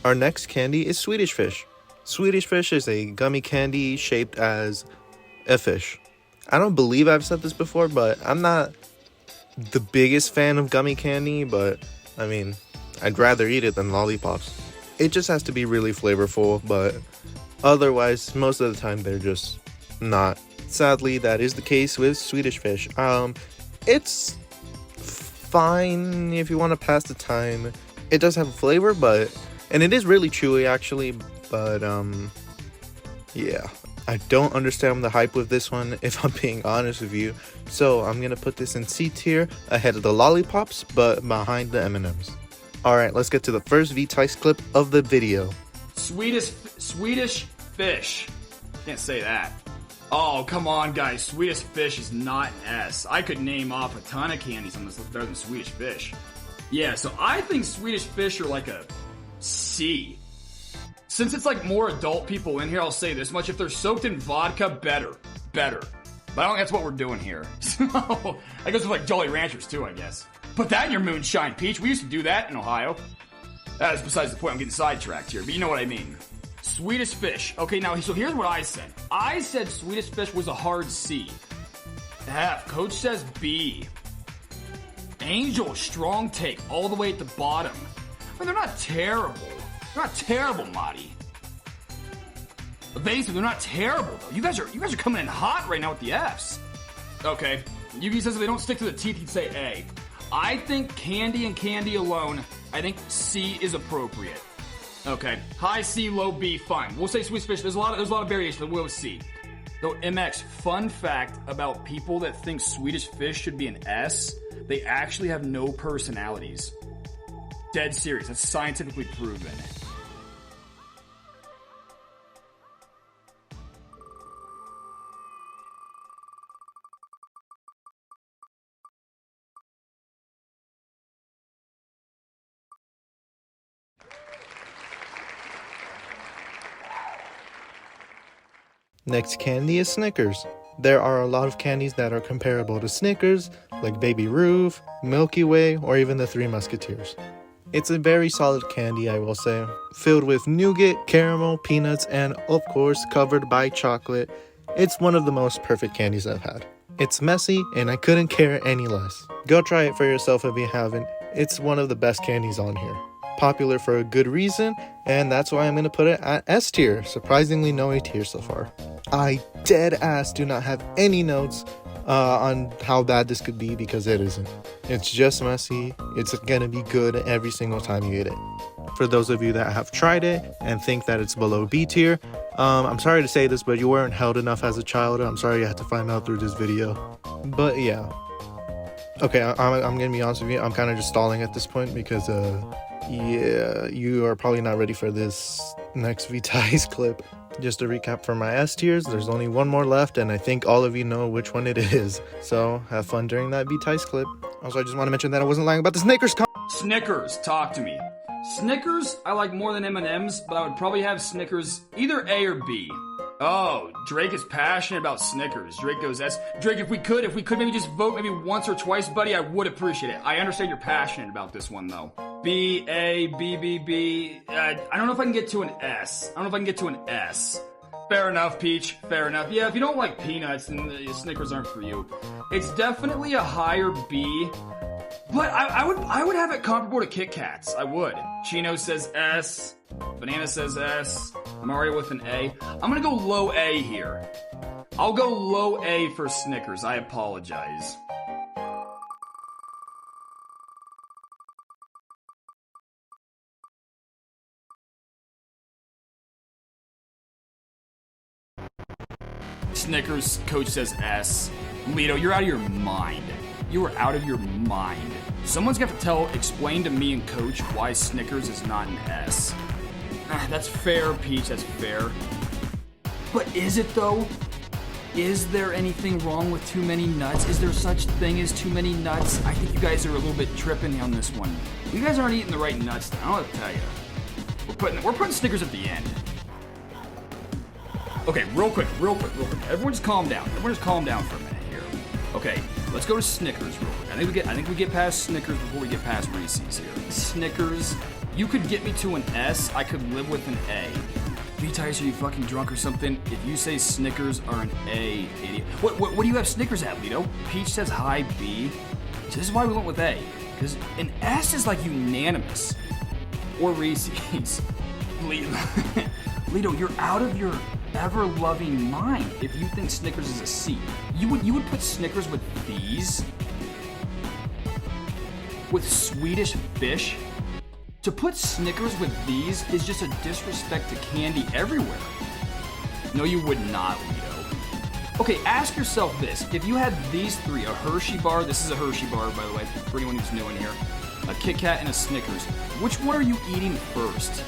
Our next candy is Swedish Fish. Swedish Fish is a gummy candy shaped as a fish. I don't believe I've said this before, but I'm not the biggest fan of gummy candy, but I mean, I'd rather eat it than lollipops. It just has to be really flavorful, but otherwise, most of the time, they're just not. Sadly, that is the case with Swedish Fish. It's fine if you want to pass the time. It does have a flavor, and it is really chewy actually, but yeah. I don't understand the hype with this one, if I'm being honest with you. So I'm gonna put this in C tier, ahead of the lollipops, but behind the M&Ms. Alright, let's get to the first VTice clip of the video. Swedish Fish. Can't say that. Oh, come on, guys. Swedish Fish is not an S. I could name off a ton of candies on this list better than Swedish Fish. Yeah, so I think Swedish Fish are like a C. Since it's like more adult people in here, I'll say this much. If they're soaked in vodka, better. But I don't think that's what we're doing here. So, I guess with like Jolly Ranchers too, I guess. Put that in your moonshine, Peach. We used to do that in Ohio. That is besides the point. I'm getting sidetracked here, but you know what I mean. Swedish Fish. Okay, now, so here's what I said. I said Swedish Fish was a hard C. F. Coach says B. Angel, strong take, all the way at the bottom. I mean, they're not terrible. They're not terrible, Marty. Evasive, they're not terrible, though. You guys are coming in hot right now with the Fs. Okay. Yugi says if they don't stick to the teeth, he'd say A. I think candy and candy alone, I think C is appropriate. Okay. High C, low B, fine. We'll say Swedish Fish. There's a lot of variation, but we'll go C. Though, MX, fun fact about people that think Swedish Fish should be an S, they actually have no personalities. Dead serious. That's scientifically proven. Next candy is Snickers. There are a lot of candies that are comparable to Snickers, like Baby Ruth, Milky Way, or even the Three Musketeers. It's a very solid candy, I will say, filled with nougat, caramel, peanuts, and of course covered by chocolate. It's one of the most perfect candies I've had. It's messy, and I couldn't care any less. Go try it for yourself if you haven't. It's one of the best candies on here. Popular for a good reason, and that's why I'm going to put it at S tier. Surprisingly no A tier so far. I dead ass do not have any notes on how bad this could be, because it isn't. It's just messy. It's gonna be good every single time you eat it. For those of you that have tried it and think that it's below B tier, I'm sorry to say this, but you weren't held enough as a child. I'm sorry you had to find out through this video. But yeah. Okay, I'm gonna be honest with you. I'm kind of just stalling at this point because yeah, you are probably not ready for this next VTice clip. Just to recap for my S tiers, there's only one more left, and I think all of you know which one it is. So have fun during that VTice clip. Also, I just want to mention that I wasn't lying about the Snickers. Snickers, talk to me. Snickers, I like more than M&Ms, but I would probably have Snickers either A or B. Oh, Drake is passionate about Snickers. Drake goes S. Drake, if we could maybe just vote maybe once or twice, buddy, I would appreciate it. I understand you're passionate about this one, though. B, A, B, B, B. I don't know if I can get to an S. Fair enough, Peach. Fair enough. Yeah, if you don't like peanuts, then the Snickers aren't for you. It's definitely a higher B. But I would have it comparable to Kit Kats. I would. Chino says S. Banana says S. Mario with an A. I'm gonna go low A here. I'll go low A for Snickers. I apologize. Snickers, Coach says S. Lito, you're out of your mind. You are out of your mind. Someone's got to explain to me and Coach why Snickers is not an S. That's fair, Peach, that's fair. But is it though? Is there anything wrong with too many nuts? Is there such thing as too many nuts? I think you guys are a little bit tripping on this one. You guys aren't eating the right nuts. I don't know what to tell you. We're putting Snickers at the end. Okay, real quick. Everyone just calm down. For a minute here. Okay, let's go to Snickers real quick. I think we get past Snickers before we get past Reese's here. Snickers You could get me to an S, I could live with an A. VTice, are you fucking drunk or something? If you say Snickers are an A, idiot. What do you have Snickers at, Lito? Peach says high B. So this is why we went with A. Because an S is like unanimous. Or Reese's. Lito, you're out of your ever-loving mind if you think Snickers is a C. You would put Snickers with these? With Swedish fish? To put Snickers with these is just a disrespect to candy everywhere. No, you would not, Lito. Okay, ask yourself this. If you had these three, a Hershey bar, this is a Hershey bar, by the way, for anyone who's new in here, a Kit Kat and a Snickers, which one are you eating first?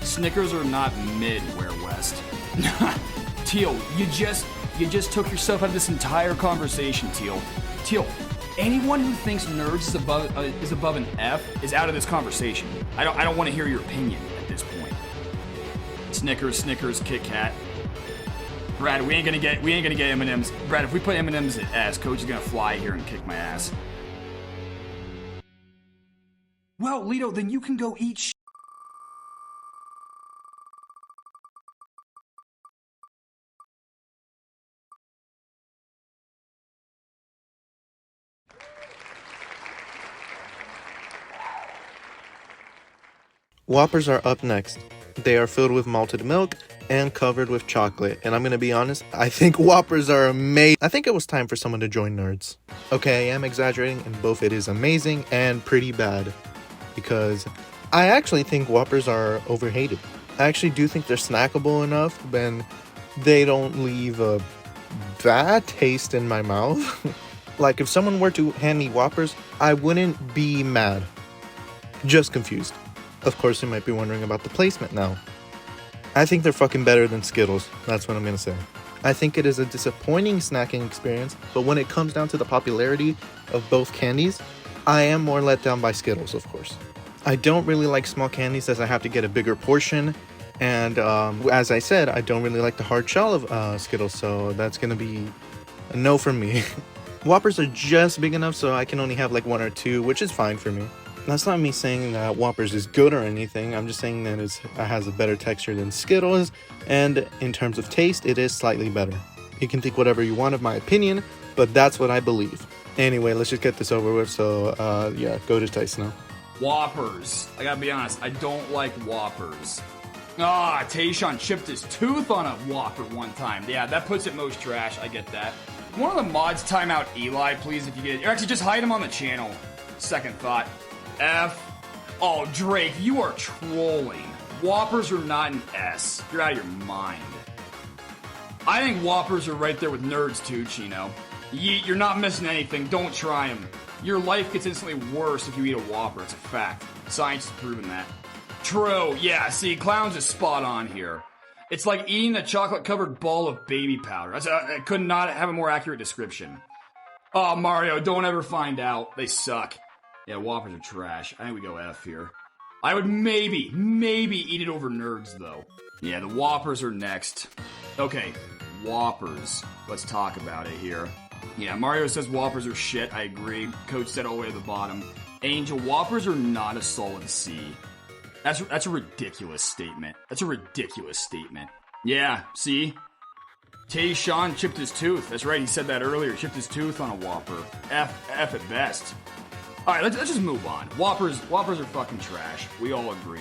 Snickers are not mid, where West. Teal, you just took yourself out of this entire conversation, Teal. Teal, anyone who thinks nerds is above an F is out of this conversation. I don't want to hear your opinion at this point. Snickers, Kit Kat. Brad, we ain't gonna get M&Ms. Brad, if we put M&Ms at S, Coach is gonna fly here and kick my ass. Well, Lito, then you can go eat Whoppers are up next. They are filled with malted milk and covered with chocolate. And I'm gonna be honest, I think Whoppers are amazing. I think it was time for someone to join nerds. Okay, I am exaggerating, and both it is amazing and pretty bad. Because I actually think Whoppers are overhated. I actually do think they're snackable enough, and they don't leave a bad taste in my mouth. Like, if someone were to hand me Whoppers, I wouldn't be mad. Just confused. Of course, you might be wondering about the placement now. I think they're fucking better than Skittles. That's what I'm gonna say. I think it is a disappointing snacking experience, but when it comes down to the popularity of both candies, I am more let down by Skittles, of course. I don't really like small candies as I have to get a bigger portion, and as I said, I don't really like the hard shell of Skittles, so that's gonna be a no from me. Whoppers are just big enough so I can only have like one or two, which is fine for me. That's not me saying that Whoppers is good or anything. I'm just saying that it has a better texture than Skittles, and in terms of taste, it is slightly better. You can think whatever you want of my opinion, but that's what I believe. Anyway, let's just get this over with, so yeah, go to Tice now. Whoppers. I gotta be honest, I don't like Whoppers. Tayshawn chipped his tooth on a Whopper one time. Yeah, that puts it most trash, I get that. One of the mods time out Eli, please, if you get it. Or actually, just hide him on the channel. Second thought. F. Oh, Drake, you are trolling. Whoppers are not an S. You're out of your mind. I think Whoppers are right there with nerds too, Chino. Yeet, you're not missing anything. Don't try them. Your life gets instantly worse if you eat a Whopper. It's a fact. Science has proven that. True. Yeah, see, Clowns is spot on here. It's like eating a chocolate-covered ball of baby powder. I could not have a more accurate description. Oh, Mario, don't ever find out. They suck. Yeah, Whoppers are trash. I think we go F here. I would maybe eat it over nerds, though. Yeah, the Whoppers are next. Okay, Whoppers. Let's talk about it here. Yeah, Mario says Whoppers are shit. I agree. Coach said all the way to the bottom. Angel, Whoppers are not a solid C. That's a ridiculous statement. That's a ridiculous statement. Yeah, see? Tayshawn chipped his tooth. That's right, he said that earlier. Chipped his tooth on a Whopper. F at best. Alright, let's just move on. Whoppers are fucking trash. We all agree.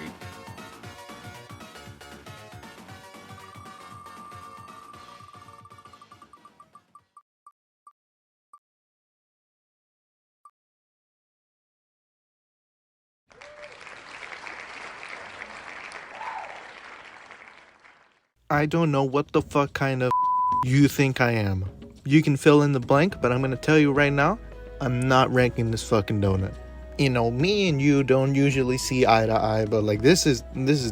I don't know what the fuck kind of you think I am. You can fill in the blank, but I'm gonna tell you right now, I'm not ranking this fucking donut. You know, me and you don't usually see eye to eye, but like this is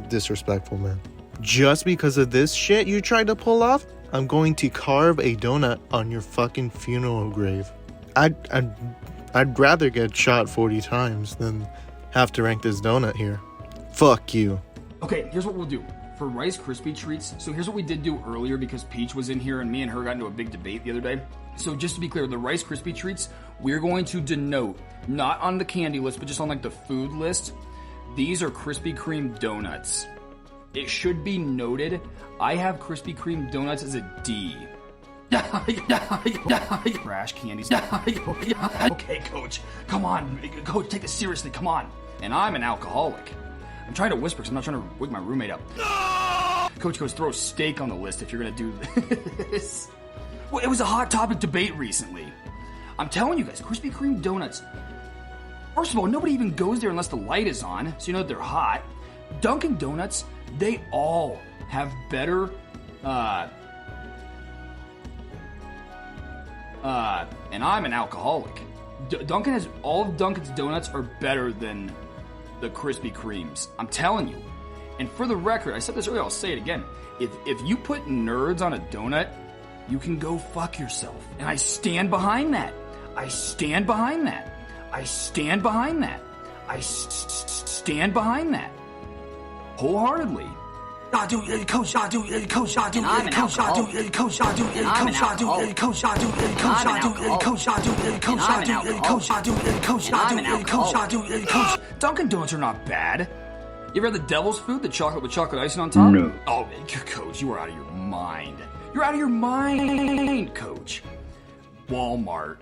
disrespectful, man. Just because of this shit you tried to pull off, I'm going to carve a donut on your fucking funeral grave. I'd rather get shot 40 times than have to rank this donut here. Fuck you. Okay, here's what we'll do. For Rice Krispie treats, so here's what we did do earlier because Peach was in here and me and her got into a big debate the other day. So just to be clear, the Rice Krispie treats, we're going to denote, not on the candy list, but just on like the food list, These are Krispy Kreme donuts. It should be noted, I have Krispy Kreme donuts as a D. Trash candies. Okay, Coach. Come on. Coach, take this seriously. Come on. And I'm an alcoholic. I'm trying to whisper because I'm not trying to wake my roommate up. Coach, throw steak on the list if you're going to do this. Well, it was a hot topic debate recently. I'm telling you guys, Krispy Kreme donuts. First of all, nobody even goes there unless the light is on, so you know that they're hot. Dunkin' Donuts, they all have better, and I'm an alcoholic. Dunkin' has, all of Dunkin's donuts are better than the Krispy Kremes. I'm telling you. And for the record, I said this earlier, I'll say it again. If you put nerds on a donut, you can go fuck yourself. And I stand behind that. I stand behind that. I stand behind that. I stand behind that. Wholeheartedly. Coach, Dunkin' Donuts are not bad. You ever had the devil's food, the chocolate with chocolate icing on top? No. Oh, Coach, you are out of your mind. You're out of your mind, Coach. Walmart.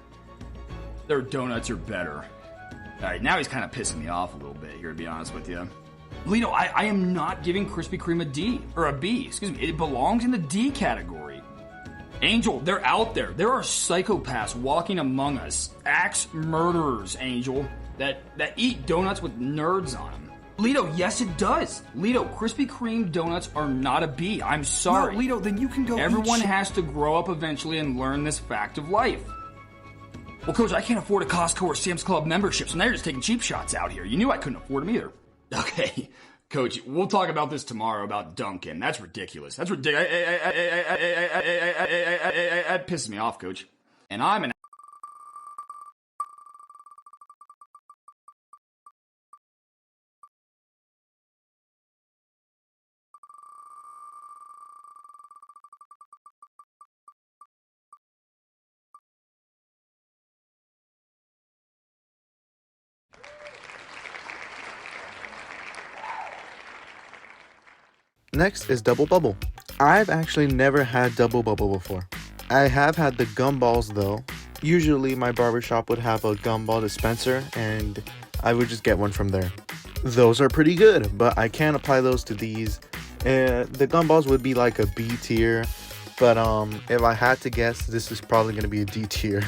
Their donuts are better. All right, now he's kind of pissing me off a little bit here, to be honest with you. Lito, I am not giving Krispy Kreme a D, or a B, excuse me. It belongs in the D category. Angel, they're out there. There are psychopaths walking among us. Axe murderers, Angel, that eat donuts with nerds on them. Lito, yes it does. Lito, Krispy Kreme donuts are not a B. I'm sorry. No, Lito, then you can go Everyone has to grow up eventually and learn this fact of life. Well, Coach, I can't afford a Costco or Sam's Club membership, so now you're just taking cheap shots out here. You knew I couldn't afford them either. Okay, Coach, we'll talk about this tomorrow about Dunkin'. That's ridiculous. That's ridiculous. That pisses me off, Coach. And I'm an... Next is Double Bubble. I've actually never had Double Bubble before. I have had the gumballs though. Usually my barbershop would have a gumball dispenser and I would just get one from there. Those are pretty good, but I can't apply those to these. The gumballs would be like a B tier, but if I had to guess, this is probably going to be a D tier.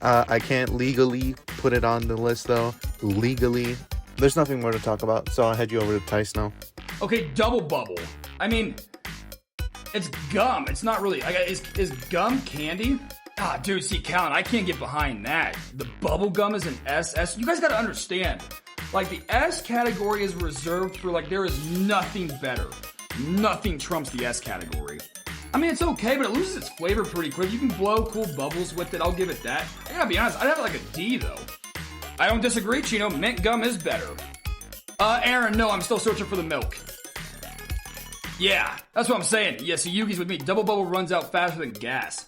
I can't legally put it on the list though. Legally. There's nothing more to talk about, so I'll head you over to Tice now. Okay, Double Bubble. I mean, it's gum. It's not really... Is gum candy? Ah, dude, see, Callan, I can't get behind that. The bubble gum is an S. You guys gotta understand. Like, the S category is reserved for, like, there is nothing better. Nothing trumps the S category. I mean, it's okay, but it loses its flavor pretty quick. You can blow cool bubbles with it. I'll give it that. I gotta be honest, I'd have it like a D, though. I don't disagree, Chino. Mint gum is better. Aaron, no, I'm still searching for the milk. Yeah, that's what I'm saying. Yeah, so Yugi's with me. Double Bubble runs out faster than gas.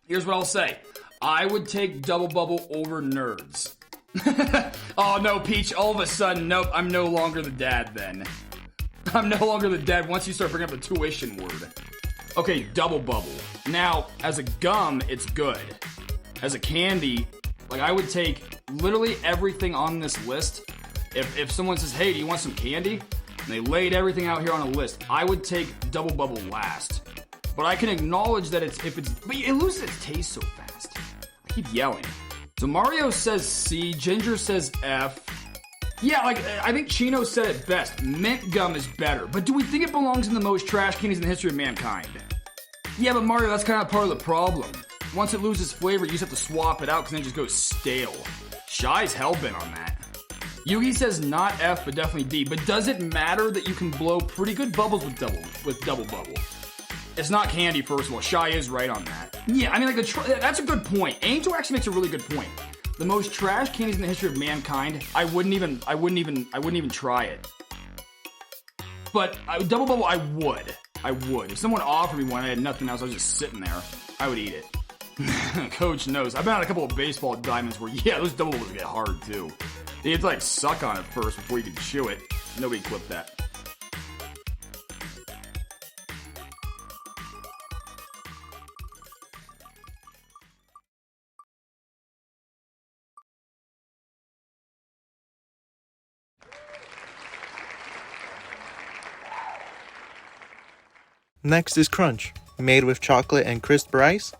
Here's what I'll say. I would take Double Bubble over nerds. Oh, no, Peach. All of a sudden, nope, I'm no longer the dad then. I'm no longer the dad once you start bringing up the tuition word. Okay, Double Bubble. Now, as a gum, it's good. As a candy, like, I would take literally everything on this list. If someone says, hey, do you want some candy? And they laid everything out here on a list, I would take Double Bubble last. But I can acknowledge that but it loses its taste so fast. I keep yelling. So Mario says C, Ginger says F. Yeah, like, I think Chino said it best. Mint gum is better. But do we think it belongs in the most trash candies in the history of mankind? Yeah, but Mario, that's kind of part of the problem. Once it loses flavor, you just have to swap it out because then it just goes stale. Shy's hellbent on that. Yugi says not F, but definitely D. But does it matter that you can blow pretty good bubbles with Double Bubble? It's not candy, first of all. Shy is right on that. Yeah, I mean, like, that's a good point. Angel actually makes a really good point. The most trash candies in the history of mankind, I wouldn't even try it. But Double Bubble, I would. If someone offered me one, I had nothing else, I was just sitting there, I would eat it. Coach knows. I've been on a couple of baseball diamonds where, yeah, those Double Bubbles get hard, too. You have to, like, suck on it first before you can chew it. Nobody clipped that. Next is Crunch, made with chocolate and crisp rice.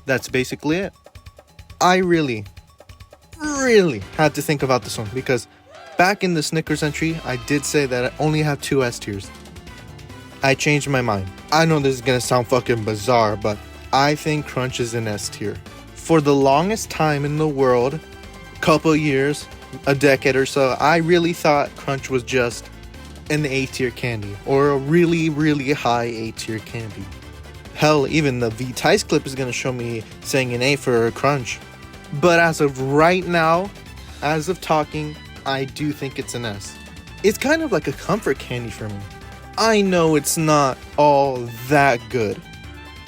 That's basically it. I really had to think about this one because back in the Snickers entry, I did say that I only have 2 S tiers. I changed my mind. I know this is gonna sound fucking bizarre, but I think Crunch is an S tier. For the longest time in the world, couple years, a decade or so, I really thought Crunch was just an A tier candy or a really high A tier candy. Hell, even the VTice clip is gonna show me saying an A for Crunch. But as of right now, as of talking, I do think it's an S. It's kind of like a comfort candy for me. I know it's not all that good,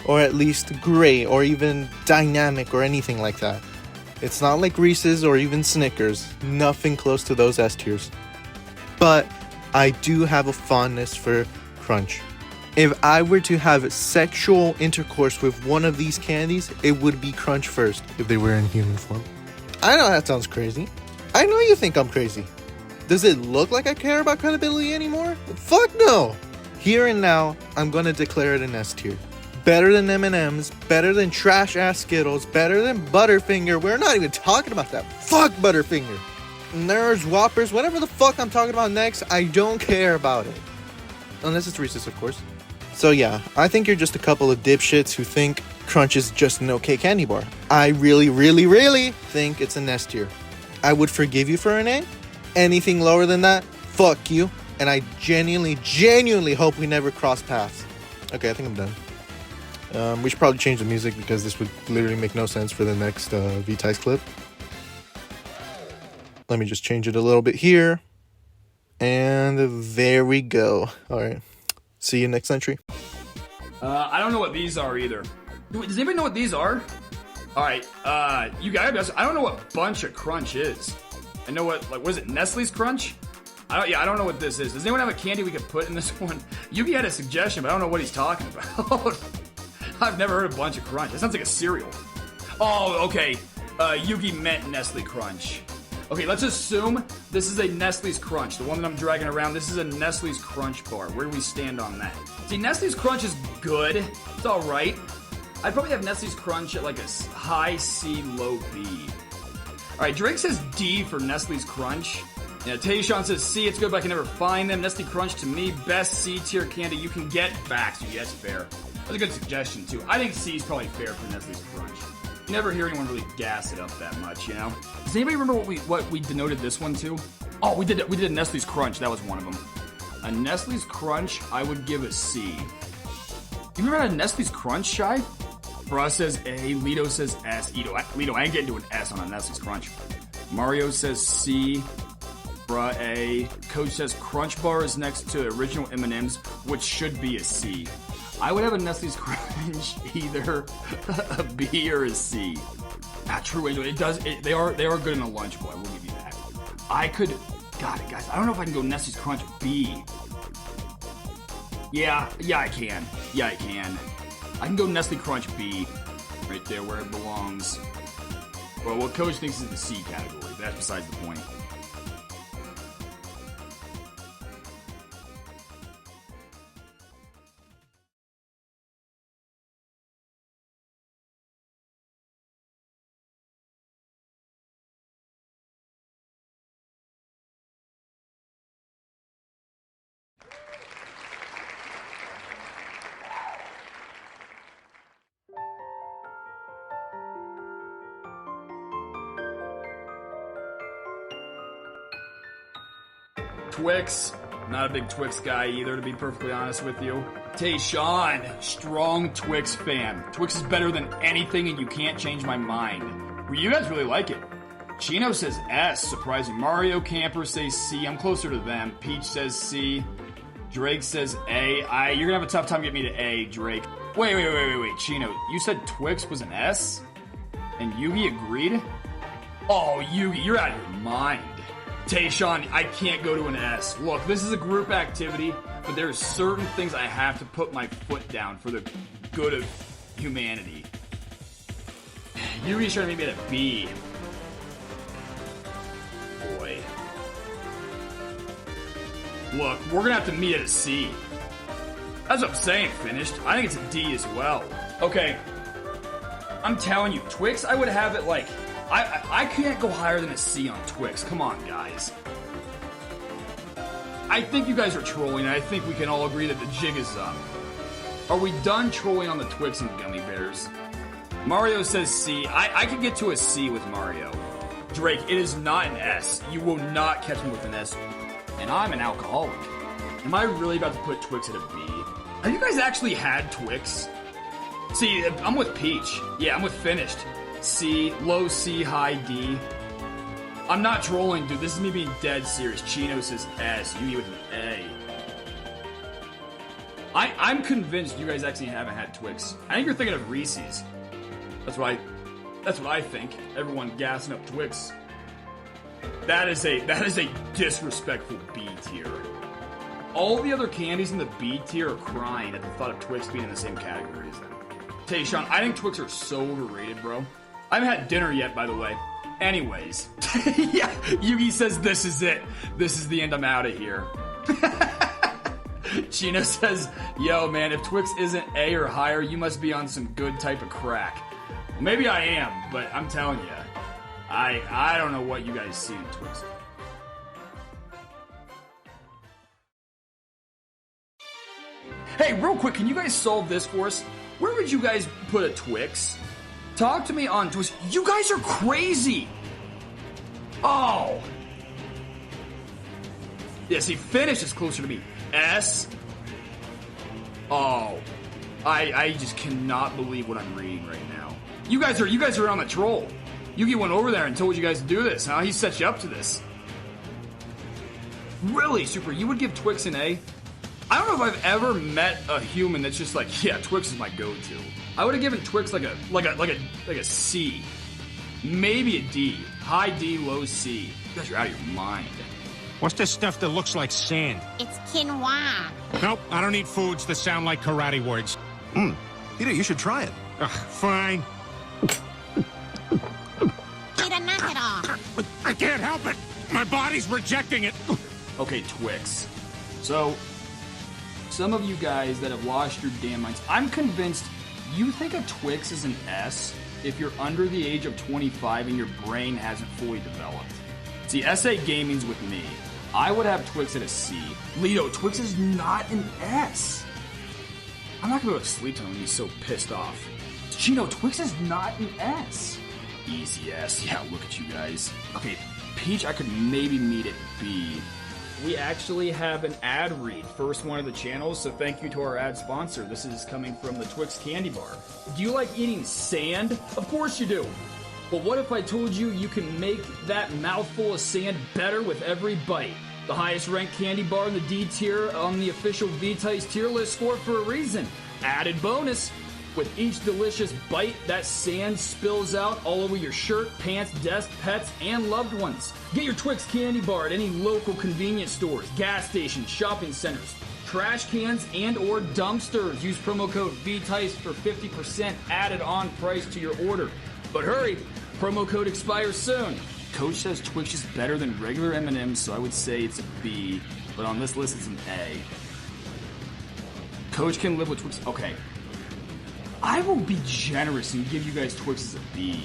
or at least great, or even dynamic, or anything like that. It's not like Reese's or even Snickers, nothing close to those S tiers. But I do have a fondness for Crunch. If I were to have sexual intercourse with one of these candies, it would be Crunch first, if they were in human form. I know that sounds crazy. I know you think I'm crazy. Does it look like I care about credibility anymore? Fuck no! Here and now, I'm gonna declare it an S tier. Better than M&M's, better than trash-ass Skittles, better than Butterfinger. We're not even talking about that. Fuck Butterfinger. Nerds, Whoppers, whatever the fuck I'm talking about next, I don't care about it. Unless it's Reese's, of course. So yeah, I think you're just a couple of dipshits who think Crunch is just an okay candy bar. I really think it's an S tier. I would forgive you for an A. Anything lower than that, fuck you. And I genuinely hope we never cross paths. Okay, I think I'm done. We should probably change the music because this would literally make no sense for the next VTice clip. Let me just change it a little bit here. And there we go. Alright. See you next entry. I don't know what these are either. Does anybody know what these are? Alright, you guys, I don't know what Bunch of Crunch is. I know what is it, Nestle's Crunch? I don't know what this is. Does anyone have a candy we could put in this one? Yugi had a suggestion, but I don't know what he's talking about. I've never heard of Bunch of Crunch. It sounds like a cereal. Oh, okay. Yugi meant Nestle Crunch. Okay, let's assume this is a Nestle's Crunch. The one that I'm dragging around, this is a Nestle's Crunch bar. Where do we stand on that? See, Nestle's Crunch is good. It's alright. I'd probably have Nestle's Crunch at like a high C, low B. Alright, Drake says D for Nestle's Crunch. Yeah, Tayshawn says C, it's good, but I can never find them. Nestle Crunch, to me, best C tier candy you can get back. So yeah, that's fair. That's a good suggestion, too. I think C is probably fair for Nestle's Crunch. You never hear anyone really gas it up that much, you know? Does anybody remember what we denoted this one to? Oh, we did a Nestle's Crunch. That was one of them. A Nestle's Crunch, I would give a C. You remember a Nestle's Crunch, Shy? Bra says A, Lito says S. Lito, I ain't getting to an S on a Nestle's Crunch. Mario says C. Bruh, A. Coach says Crunch Bar is next to original M&M's, which should be a C. I would have a Nestle's Crunch either a B or a C. Ah, true, Angel. They are good in a lunch boy. I will give you that. God, guys, I don't know if I can go Nestle's Crunch B. Yeah, I can. Yeah, I can. I can go Nestle Crunch B, right there where it belongs. Well, what Coach thinks is the C category, but that's besides the point. Twix. Not a big Twix guy either, to be perfectly honest with you. Tayshawn, strong Twix fan. Twix is better than anything and you can't change my mind. Well, you guys really like it. Chino says S, surprising. Mario Camper says C. I'm closer to them. Peach says C. Drake says A. You're gonna have a tough time getting me to A, Drake. Wait. Chino, you said Twix was an S? And Yugi agreed? Oh, Yugi, you're out of your mind. Tayshawn, I can't go to an S. Look, this is a group activity, but there's certain things I have to put my foot down for the good of humanity. Yugi's trying to make me at a B. Boy. Look, we're gonna have to meet at a C. That's what I'm saying, finished. I think it's a D as well. Okay. I'm telling you, Twix, I would have it like... I can't go higher than a C on Twix. Come on, guys. I think you guys are trolling, and I think we can all agree that the jig is up. Are we done trolling on the Twix and gummy bears? Mario says C. I can get to a C with Mario. Drake, it is not an S. You will not catch me with an S. And I'm an alcoholic. Am I really about to put Twix at a B? Have you guys actually had Twix? See, I'm with Peach. Yeah, I'm with Finished. C, low C, high D. I'm not trolling, dude. This is me being dead serious. Chino says S. You with an A. I'm convinced you guys actually haven't had Twix. I think you're thinking of Reese's. That's what I think. Everyone gassing up Twix. That is a disrespectful B tier. All the other candies in the B tier are crying at the thought of Twix being in the same category as them. Tayshawn, I think Twix are so overrated, bro. I haven't had dinner yet, by the way. Anyways. Yeah, Yugi says this is it. This is the end. I'm out of here. Chino says, yo, man, if Twix isn't A or higher, you must be on some good type of crack. Well, maybe I am, but I'm telling you, I don't know what you guys see in Twix. Hey, real quick, can you guys solve this for us? Where would you guys put a Twix? Talk to me on Twix. You guys are crazy! Oh! Yeah, see, Finish is closer to me. S. Oh. I just cannot believe what I'm reading right now. You guys are on the troll. Yugi went over there and told you guys to do this, huh? He set you up to this. Really, Super? You would give Twix an A? I don't know if I've ever met a human that's just like, yeah, Twix is my go-to. I would have given Twix like a C. Maybe a D. High D, low C. You guys are out of your mind. What's this stuff that looks like sand? It's quinoa. Nope, I don't eat foods that sound like karate words. Peter, you should try it. Ugh, fine. Peter, knock it off. I can't help it. My body's rejecting it. Okay, Twix. So, some of you guys that have lost your damn minds, I'm convinced you think a Twix is an S if you're under the age of 25 and your brain hasn't fully developed. See, SA Gaming's with me. I would have Twix at a C. Lito, Twix is not an S. I'm not gonna go to sleep tonight and be so pissed off. Chino, Twix is not an S. Easy S. Yeah, look at you guys. Okay, Peach, I could maybe meet at B. We actually have an ad read, first one of the channels, so thank you to our ad sponsor. This is coming from the Twix candy bar. Do you like eating sand? Of course you do. But what if I told you you can make that mouthful of sand better with every bite? The highest ranked candy bar in the D tier on the official VTice tier list score for a reason. Added bonus. With each delicious bite, that sand spills out all over your shirt, pants, desk, pets, and loved ones. Get your Twix candy bar at any local convenience stores, gas stations, shopping centers, trash cans, and or dumpsters. Use promo code VTice for 50% added on price to your order. But hurry, promo code expires soon. Coach says Twix is better than regular M&M's, so I would say it's a B, but on this list it's an A. Coach can live with Twix. Okay. I will be generous and give you guys Twix as a B.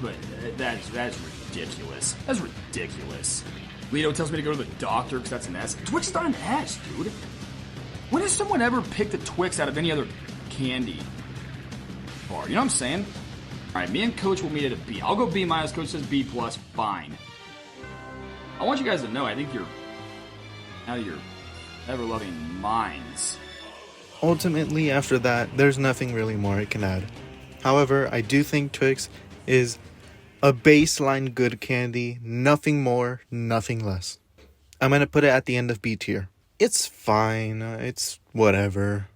But that's ridiculous. That's ridiculous. Lito tells me to go to the doctor because that's an S. Twix is not an S, dude. When has someone ever picked a Twix out of any other candy bar? You know what I'm saying? Alright, me and Coach will meet at a B. I'll go B minus. Coach says B plus. Fine. I want you guys to know, I think you're out of your ever-loving minds. Ultimately, after that, there's nothing really more I can add. However, I do think Twix is a baseline good candy, nothing more, nothing less. I'm going to put it at the end of B tier. It's fine, it's whatever.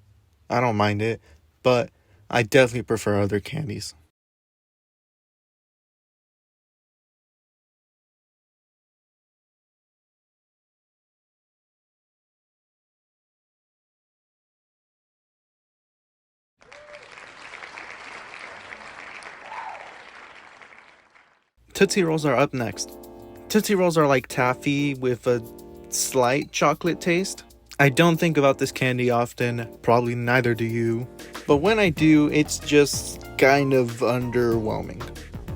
I don't mind it, but I definitely prefer other candies. Tootsie Rolls are up next. Tootsie Rolls are like taffy with a slight chocolate taste. I don't think about this candy often, probably neither do you. But when I do, it's just kind of underwhelming.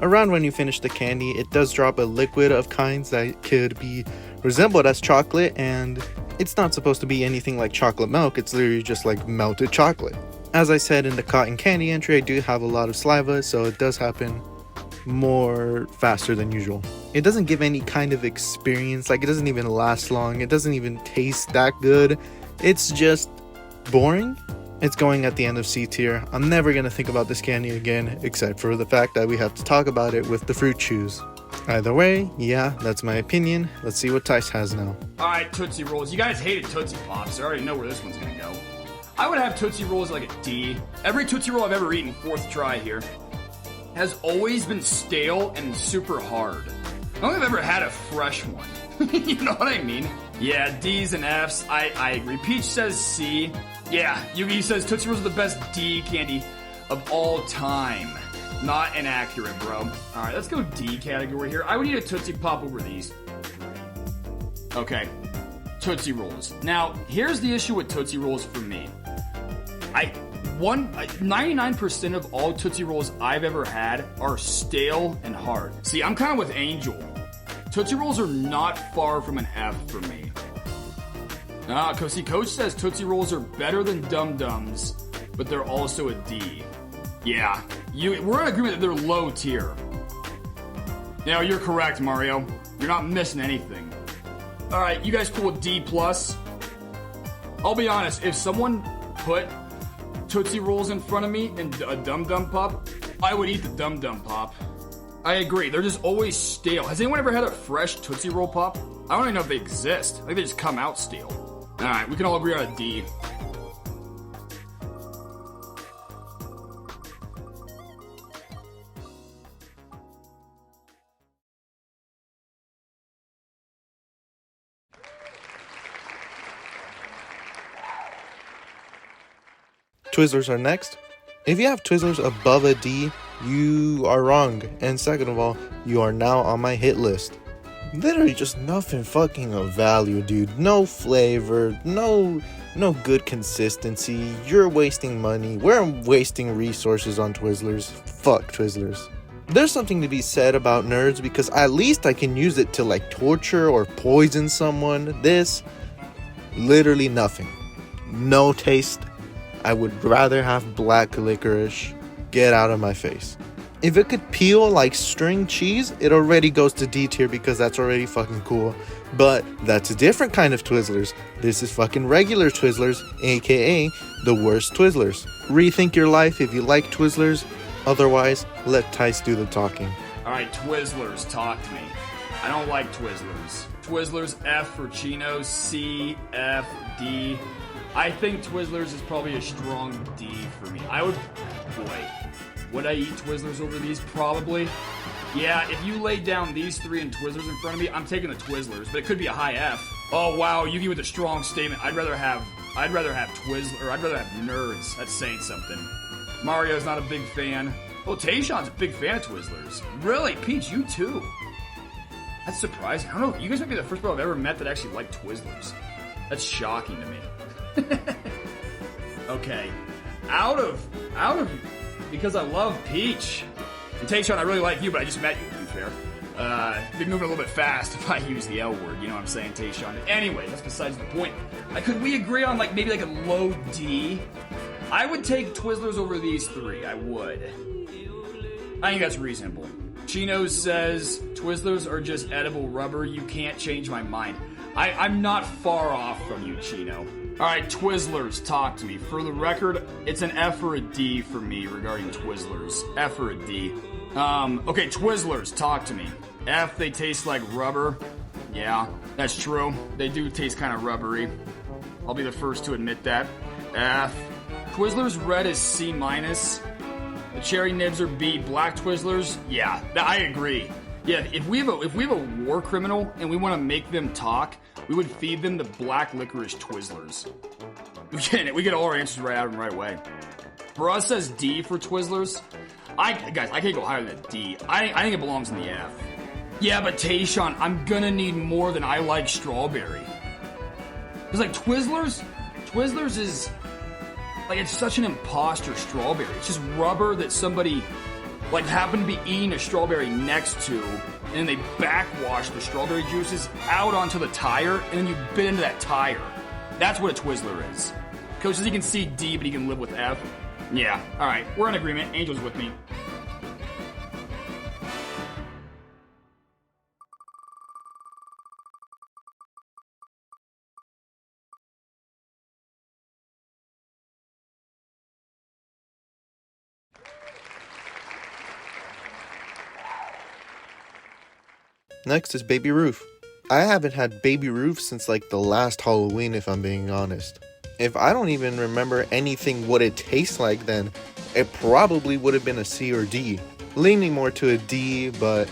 Around when you finish the candy, it does drop a liquid of kinds that could be resembled as chocolate, and it's not supposed to be anything like chocolate milk, it's literally just like melted chocolate. As I said in the cotton candy entry, I do have a lot of saliva, so it does happen more faster than usual. It doesn't give any kind of experience, like it doesn't even last long, it doesn't even taste that good. It's just boring. It's going at the end of C tier. I'm never gonna think about this candy again, except for the fact that we have to talk about it with the fruit chews. Either way, yeah, that's my opinion. Let's see what Tice has now. Alright, Tootsie Rolls. You guys hated Tootsie Pops, so I already know where this one's gonna go. I would have Tootsie Rolls like a D. Every Tootsie Roll I've ever eaten, fourth try here, has always been stale and super hard. I don't think I've ever had a fresh one. You know what I mean? Yeah, D's and F's. I agree. Peach says C. Yeah, Yugi says Tootsie Rolls are the best D candy of all time. Not inaccurate, bro. Alright, let's go D category here. I would eat a Tootsie Pop over these. Okay. Tootsie Rolls. Now, here's the issue with Tootsie Rolls for me. 99% of all Tootsie Rolls I've ever had are stale and hard. See, I'm kind of with Angel. Tootsie Rolls are not far from an F for me. See, Coach says Tootsie Rolls are better than Dum Dums, but they're also a D. Yeah, we're in agreement that they're low tier. Now, you're correct, Mario. You're not missing anything. Alright, you guys cool with D+? I'll be honest, if someone put Tootsie Rolls in front of me and a Dum Dum Pop, I would eat the Dum Dum Pop. I agree, they're just always stale. Has anyone ever had a fresh Tootsie Roll Pop? I don't even know if they exist. I think they just come out stale. Alright, we can all agree on a D. Twizzlers are next. If you have Twizzlers above a D, you are wrong. And second of all, you are now on my hit list. Literally just nothing fucking of value, dude. No flavor, no good consistency. You're wasting money. We're wasting resources on Twizzlers. Fuck Twizzlers. There's something to be said about nerds because at least I can use it to like torture or poison someone. This, literally nothing. No taste. I would rather have black licorice. Get out of my face. If it could peel like string cheese, it already goes to D tier because that's already fucking cool. But that's a different kind of Twizzlers. This is fucking regular Twizzlers, aka the worst Twizzlers. Rethink your life if you like Twizzlers. Otherwise, let Tice do the talking. Alright, Twizzlers, talk to me. I don't like Twizzlers. Twizzlers, F for Chino, C, F, D. I think Twizzlers is probably a strong D for me. Would I eat Twizzlers over these? Probably. Yeah, if you laid down these three and Twizzlers in front of me, I'm taking the Twizzlers, but it could be a high F. Oh wow, Yugi with a strong statement. I'd rather have Twizzlers, or I'd rather have Nerds. That's saying something. Mario's not a big fan. Oh, Tayshawn's a big fan of Twizzlers. Really? Peach, you too? That's surprising. I don't know. You guys might be the first people I've ever met that actually like Twizzlers. That's shocking to me. Okay. Out of because I love Peach. And Tayshawn, I really like you, but I just met you, to be fair. Been moving a little bit fast if I use the L word, you know what I'm saying, Tayshawn? Anyway, that's besides the point. Could we agree on maybe a low D? I would take Twizzlers over these three. I would. I think that's reasonable. Chino says Twizzlers are just edible rubber. You can't change my mind. I'm not far off from you, Chino. Alright, Twizzlers, talk to me. For the record, it's an F or a D for me regarding Twizzlers. F or a D. Okay, Twizzlers, talk to me. F, they taste like rubber. Yeah, that's true. They do taste kind of rubbery. I'll be the first to admit that. F. Twizzlers red is C-. The cherry nibs are B. Black Twizzlers, yeah, I agree. Yeah, if we have a war criminal and we want to make them talk, we would feed them the black licorice Twizzlers. We get all our answers right out and right away. For us, says D for Twizzlers. Guys, I can't go higher than a D. I think it belongs in the F. Yeah, but Tayshawn, I'm gonna need more than I like strawberry. It's like Twizzlers is, like, it's such an imposter strawberry. It's just rubber that somebody, like, happened to be eating a strawberry next to, and then they backwash the strawberry juices out onto the tire, and then you bit into that tire. That's what a Twizzler is. Coach says he can see D, but he can live with F. Yeah, alright, we're in agreement. Angel's with me. Next is Baby Ruth. I haven't had Baby Ruth since like the last Halloween, if I'm being honest. If I don't even remember anything what it tastes like, then it probably would have been a C or D. Leaning more to a D, but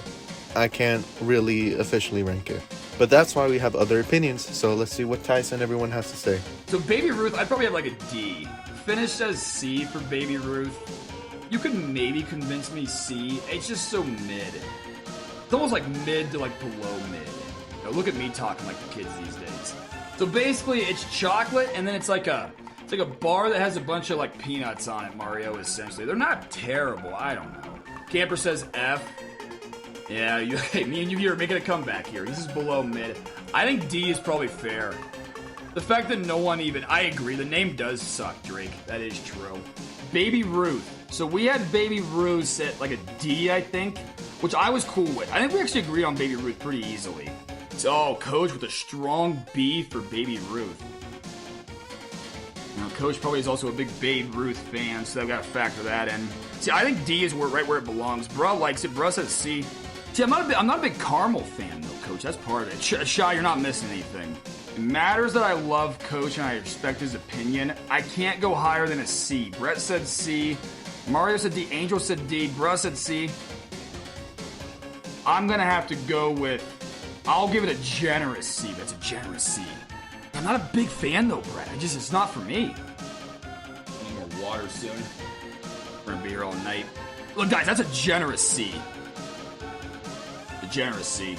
I can't really officially rank it. But that's why we have other opinions, so let's see what Tice and everyone has to say. So Baby Ruth, I'd probably have like a D. Finish says C for Baby Ruth. You could maybe convince me C. It's just so mid. It's almost like mid to like below mid. Now look at me talking like the kids these days. So basically it's chocolate and then it's like a bar that has a bunch of like peanuts on it, Mario, essentially. They're not terrible, I don't know. Camper says F. Yeah, hey, me and you are making a comeback here. This is below mid. I think D is probably fair. The fact that no one even... I agree, the name does suck, Drake. That is true. Baby Ruth. So we had Baby Ruth set like a D, I think, which I was cool with. I think we actually agreed on Baby Ruth pretty easily. So, Coach with a strong B for Baby Ruth. Now, Coach probably is also a big Babe Ruth fan, so I've got to factor that in. See, I think D is right where it belongs. Bruh likes it. Bruh says C. See, I'm not a big caramel fan, though, Coach. That's part of it. Shy, you're not missing anything. It matters that I love Coach and I respect his opinion. I can't go higher than a C. Brett said C. Mario said D. Angel said D. Bruh said C. I'm going to have to go with... I'll give it a generous C. That's a generous C. I'm not a big fan, though, Brett. It's not for me. Need more water soon. We're going to be here all night. Look, guys, that's a generous C. A generous C.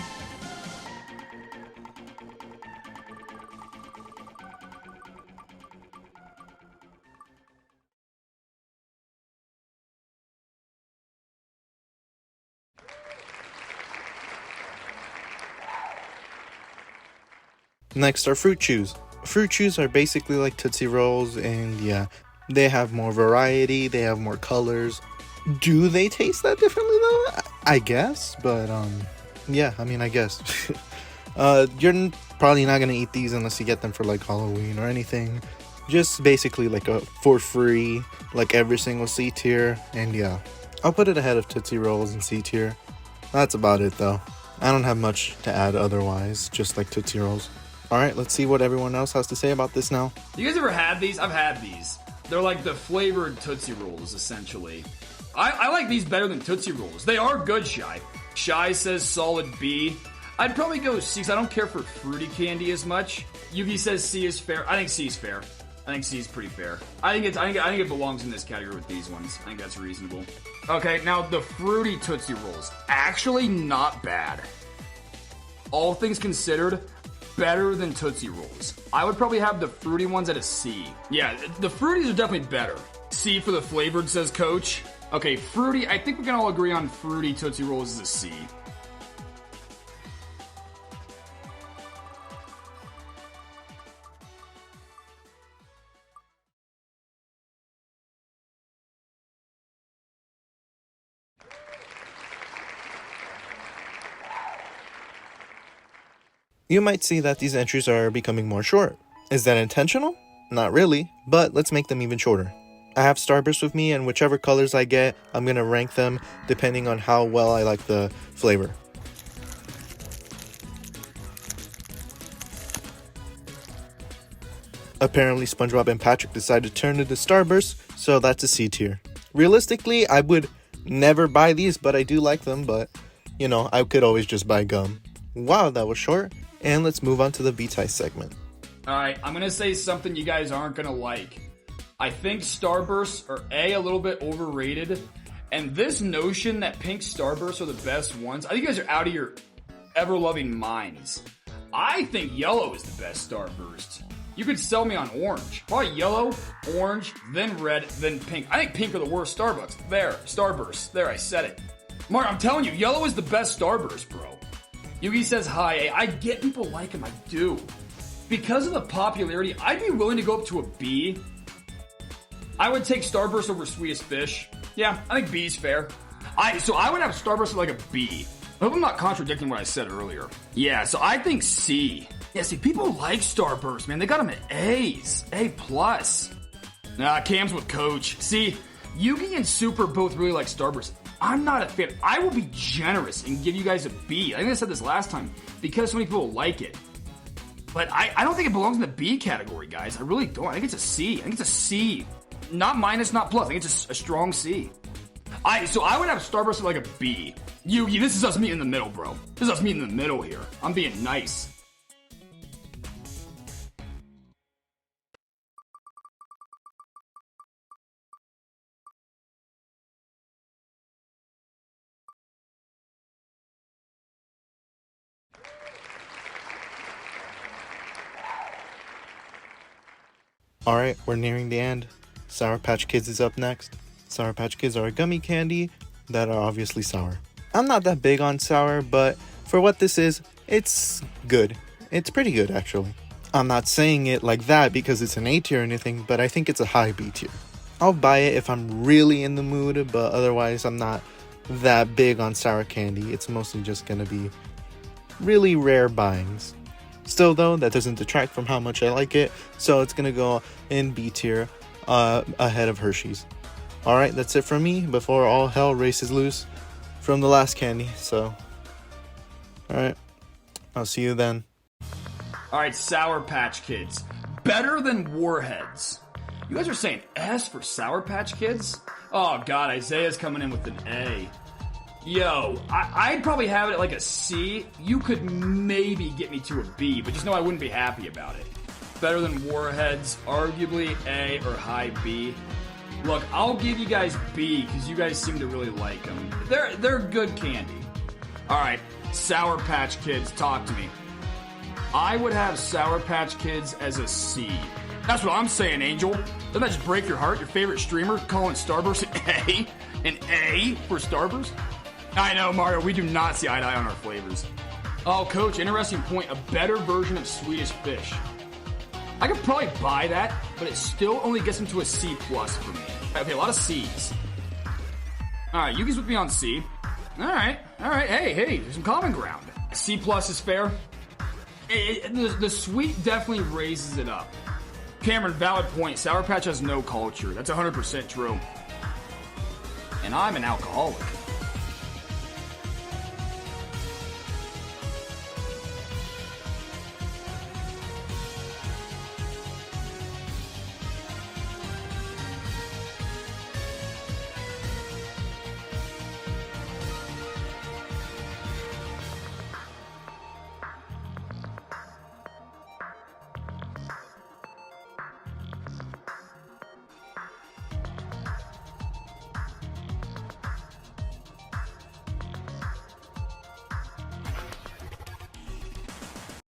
Next are Fruit Chews. Fruit Chews are basically like Tootsie Rolls, and yeah, they have more variety, they have more colors. Do they taste that differently though? I guess, but yeah, I mean, I guess. You're probably not gonna eat these unless you get them for like Halloween or anything. Just basically like a for free, like every single C tier, and yeah, I'll put it ahead of Tootsie Rolls and C tier. That's about it though. I don't have much to add otherwise, just like Tootsie Rolls. Alright, let's see what everyone else has to say about this now. You guys ever had these? I've had these. They're like the flavored Tootsie Rolls, essentially. I like these better than Tootsie Rolls. They are good, Shy. Shy says solid B. I'd probably go C, because I don't care for fruity candy as much. Yugi says C is fair. I think C is fair. I think C is pretty fair. I think it belongs in this category with these ones. I think that's reasonable. Okay, now the fruity Tootsie Rolls. Actually not bad. All things considered, better than Tootsie Rolls. I would probably have the fruity ones at a C. Yeah, the fruities are definitely better. C for the flavored, says Coach. Okay, fruity, I think we can all agree on fruity Tootsie Rolls is a C. You might see that these entries are becoming more short. Is that intentional? Not really, but let's make them even shorter. I have Starburst with me, and whichever colors I get, I'm going to rank them depending on how well I like the flavor. Apparently, SpongeBob and Patrick decided to turn into Starburst, so that's a C tier. Realistically, I would never buy these, but I do like them, but, you know, I could always just buy gum. Wow, that was short. And let's move on to the VTice segment. Alright, I'm going to say something you guys aren't going to like. I think Starbursts are a little bit overrated. And this notion that pink Starbursts are the best ones, I think you guys are out of your ever-loving minds. I think yellow is the best Starburst. You could sell me on orange. Probably yellow, orange, then red, then pink. I think pink are the worst Starbucks. There, Starburst. There, I said it. Mark, I'm telling you, yellow is the best Starburst, bro. Yugi says hi. Hey, I get people like him, I do. Because of the popularity, I'd be willing to go up to a B. I would take Starburst over Swedish Fish. Yeah, I think B's fair. So I would have Starburst at like a B. I hope I'm not contradicting what I said earlier. Yeah, so I think C. Yeah, see, people like Starburst, man. They got them at A's. A+. Nah, Cam's with Coach. See, Yugi and Super both really like Starburst. I'm not a fan. I will be generous and give you guys a B. I think I said this last time because so many people like it. But I don't think it belongs in the B category, guys. I really don't. I think it's a C. I think it's a C. Not minus, not plus. I think it's a strong C. So I would have Starburst at like a B. Yugi, this is us meeting in the middle, bro. This is us meeting in the middle here. I'm being nice. Alright, we're nearing the end. Sour Patch Kids is up next. Sour Patch Kids are a gummy candy that are obviously sour. I'm not that big on sour, but for what this is, it's good. It's pretty good, actually. I'm not saying it like that because it's an A tier or anything, but I think it's a high B tier. I'll buy it if I'm really in the mood, but otherwise I'm not that big on sour candy. It's mostly just gonna be really rare buyings. Still though, that doesn't detract from how much I like it, so it's gonna go in B tier ahead of Hershey's. Alright, that's it from me before all hell races loose from the last candy, so alright, I'll see you then. Alright, Sour Patch Kids. Better than Warheads. You guys are saying S for Sour Patch Kids? Oh god, Isaiah's coming in with an A. Yo, I'd probably have it at like a C. You could maybe get me to a B, but just know I wouldn't be happy about it. Better than Warheads, arguably A or high B. Look, I'll give you guys B because you guys seem to really like them. They're good candy. Alright, Sour Patch Kids, talk to me. I would have Sour Patch Kids as a C. That's what I'm saying, Angel. Doesn't that just break your heart? Your favorite streamer calling Starburst an A? An A for Starburst? I know, Mario, we do not see eye to eye on our flavors. Oh, Coach, interesting point. A better version of Swedish Fish. I could probably buy that, but it still only gets him to a C+ for me. Okay, a lot of C's. Alright, Yugi's with me on C. Alright. Hey, there's some common ground. C+ is fair. The sweet definitely raises it up. Cameron, valid point. Sour Patch has no culture. That's 100% true. And I'm an alcoholic.